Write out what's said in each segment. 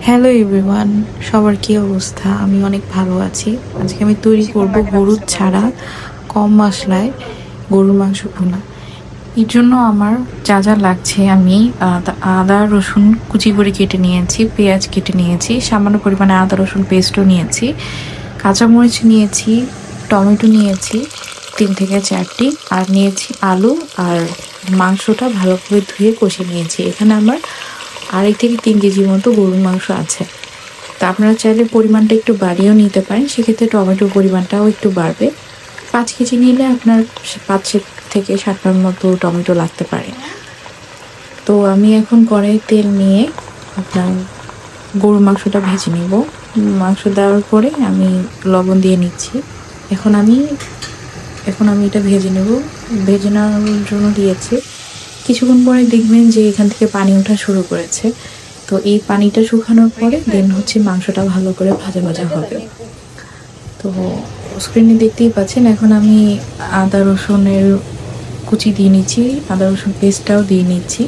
Hello everyone, সবার কি অবস্থা? আমি অনেক ভালো আছি। আজকে আমি তৈরি করব হলুদ ছাড়া কম মশলায় গরুর মাংস ভুনা। এর জন্য আমার যা যা লাগছে আমি আদা রসুন কুচি করে কেটে নিয়েছি, পেঁয়াজ কেটে নিয়েছি, সামান্য পরিমাণে আদা রসুন পেস্টও নিয়েছি, কাঁচামরিচ নিয়েছি, টমেটো নিয়েছি 3 থেকে 4টি, আর নিয়েছি আলু, আর মাংসটা ভালো করে ধুয়ে কষে নিয়েছি। এখানে আমার 2.5 থেকে 3 কেজি মতো গরুর মাংস আছে। তা আপনারা চাইলে পরিমাণটা একটু বাড়িয়েও নিতে পারেন, সেক্ষেত্রে টমেটোর পরিমাণটাও একটু বাড়বে। 5 কেজি নিলে আপনার 5 থেকে 7টার মতো টমেটো লাগতে পারে। তো আমি এখন কড়াইয়ে তেল নিয়ে আপনার গরুর মাংসটা ভেজে নিব। মাংস দেওয়ার পরে আমি লবণ দিয়ে নিচ্ছি। এখন আমি এটা ভেজে নেব। ভেজে নেওয়ার জন্য দিয়েছি। কিছুক্ষণ পরে দেখবেন যে এখান থেকে পানি ওঠা শুরু করেছে। তো এই পানিটা শুকানোর পরে দেন হচ্ছে মাংসটা ভালো করে ভাজা ভাজা হবে। তো স্ক্রিনে দেখতেই পাচ্ছেন, এখন আমি আদা রসুনের কুচি দিয়ে নিচ্ছি, আদা রসুন পেস্টটাও দিয়ে নিচ্ছি,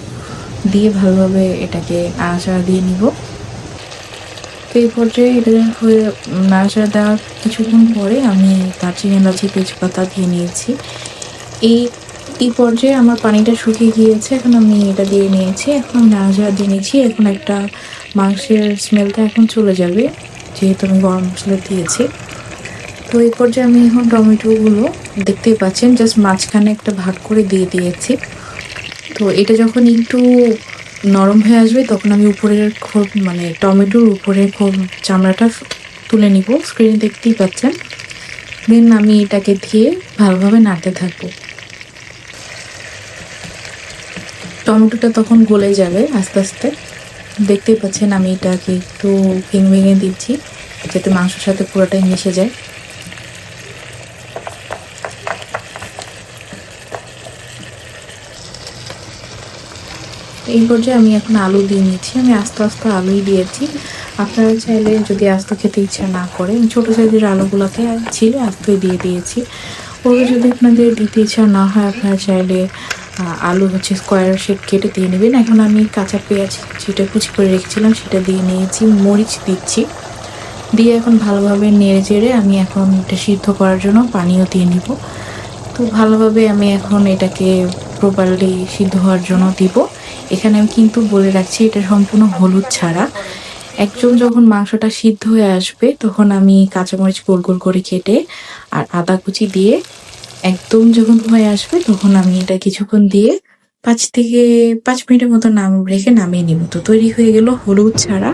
দিয়ে ভালোভাবে এটাকে নাড়াচাড়া দিয়ে নিব। তো এই পর্যায়ে এটা হয়ে নাড়াচাড়া দেওয়ার কিছুক্ষণ পরে আমি দারচিনি এলাচি তেজপাতা দিয়ে নিয়েছি। এই এই পর্যায়ে আমার পানিটা শুকিয়ে গিয়েছে, এখন আমি এটা দিয়ে নিয়েছি। এখন আমি নাড়াচাড়া দিয়ে নিয়েছি। এখন একটা মাংসের স্মেলটা এখন চলে যাবে, যেহেতু আমি গরম মশলা দিয়েছি। তো এই পর্যায়ে আমি এখন টমেটোগুলো দেখতেই পাচ্ছেন জাস্ট মাঝখানে একটা ভাগ করে দিয়ে দিয়েছি। তো এটা যখন একটু নরম হয়ে আসবে তখন আমি উপরের মানে টমেটোর উপরের চামড়াটা তুলে নিব। স্ক্রিনে দেখতেই পাচ্ছেন। দেন আমি এটাকে দিয়ে ভালোভাবে নাড়তে থাকবো। টমেটোটা তখন গলে যাবে আস্তে আস্তে। দেখতেই পাচ্ছেন আমি এটাকে একটু ভেঙে ভেঙে দিচ্ছি যাতে মাংসের সাথে পুরোটাই মিশে যায়। এই পর্যায়ে আমি এখন আলু দিয়ে নিচ্ছি। আমি আস্তে আস্তে আলুই দিয়েছি। আপনারা চাইলে যদি আস্ত খেতে ইচ্ছা না করে, ছোটো সাইজের আলুগুলোকে ছিলে আস্তই দিয়ে দিয়েছি। ওগুলো যদি আপনাদের দিতে ইচ্ছা না হয়, আপনারা চাইলে আলু হচ্ছে স্কোয়ার শেপ কেটে দিয়ে নেবেন। এখন আমি কাঁচা পেঁয়াজ যেটা কুচি করে রেখেছিলাম সেটা দিয়ে নিয়েছি, মরিচ দিচ্ছি, দিয়ে এখন ভালোভাবে নেড়ে চেড়ে আমি এখন এটা সিদ্ধ করার জন্য পানিও দিয়ে নিব। তো ভালোভাবে আমি এখন এটাকে প্রপারলি সিদ্ধ হওয়ার জন্য দিব। এখানে আমি কিন্তু বলে রাখছি এটা সম্পূর্ণ হলুদ ছাড়া। একদম যখন মাংসটা সিদ্ধ হয়ে আসবে তখন আমি কাঁচামরিচ গোল গোল করে কেটে আর আদা কুচি দিয়ে একদম যখন হয়ে আসবে তখন আমি এটা কিছুক্ষণ দিয়ে 5 থেকে 5 মিনিটের মতো রেখে নামিয়ে নিব। তো তৈরি হয়ে গেল হলুদ ছাড়া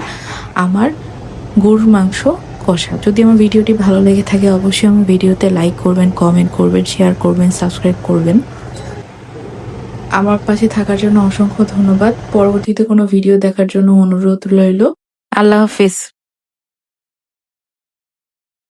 আমার গরুর মাংস কষা। যদি আমার ভিডিওটি ভালো লেগে থাকে অবশ্যই আমার ভিডিওতে লাইক করবেন, কমেন্ট করবেন, শেয়ার করবেন, সাবস্ক্রাইব করবেন। আমার পাশে থাকার জন্য অসংখ্য ধন্যবাদ। পরবর্তীতে কোনো ভিডিও দেখার জন্য অনুরোধ রইল। আল্লাহ হাফেজ।